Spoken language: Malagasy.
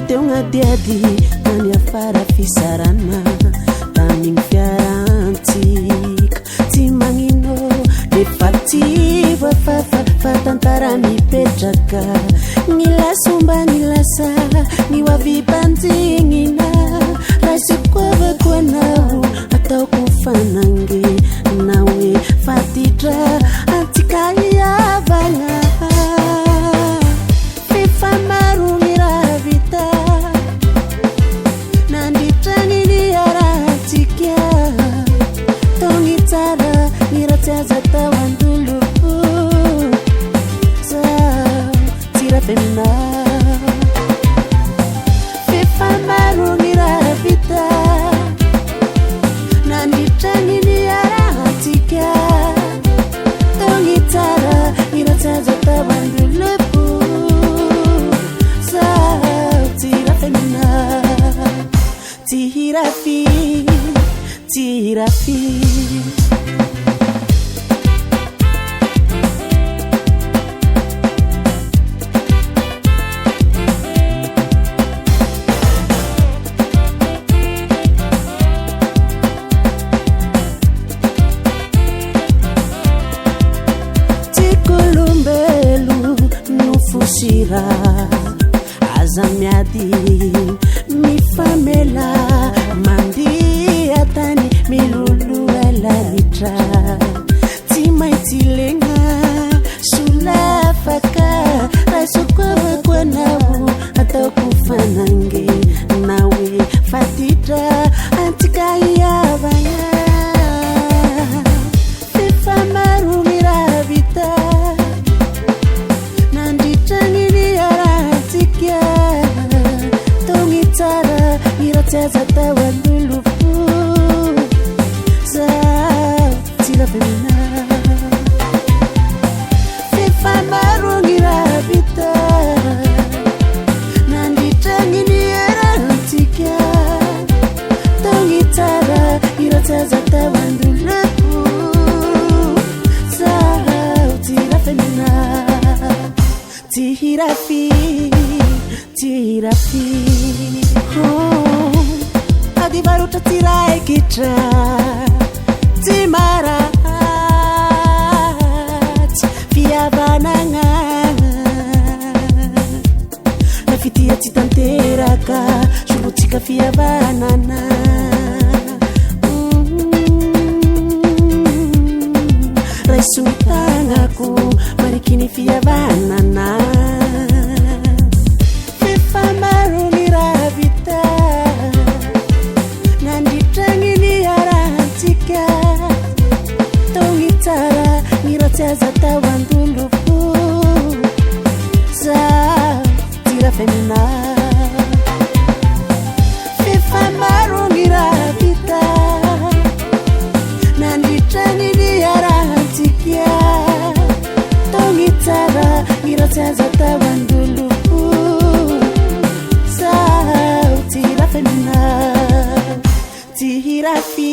teo gnadiady tany afara fisarana tamigny fiarantsika tsy magnino rehefa ty fa tantara mipetraka gny lasomba gny lasa gny oavipanjignina raisikoavako anao ataoko fanange na hoe fatitra antsika hiavagna fefa maro gny raha vita nandritrany ny arahantsika tao gny tsara ny ratsy aza tao andoloko zao tsirafemina fefa maro gny raha vita nandritrany ny arahantsika tao gny tsara ny ratsy aza tao andoloko zao tsirafemina tsirafi tikulumbelu nufusira azamiadi mifamela mandia tany milulu alalitra tsy maitilenga sulafaka raisokavako anao ataoko fanange na hoe fatitra antsika hiavagna fefa maro gny raha vita nandritrany ny arahantsika tao gny tsara ny ratsy aza tao andoloko zao tsirafemina fefa maro gny raha vita nandritrany ny arahantsika tao gny tsara ny ratsy aza tao andoloko zao tsirafemina tsirafi adivarotra tsiraikitra tsy maratsy fiavanagna na fitia tsy tanteraka solotsika fiavanana raisomitagnako marikiny fiavanana fefa maro gny raha vita nandritrany ny arahantsika tao gny tsara gny ratsy aza tao andoloko zao tsirafemina fefa maro gny raha vita nandritrany ny arahantsika tao gny tsara gny ratsy aza tao andoloko zao tsirafemina tsirafi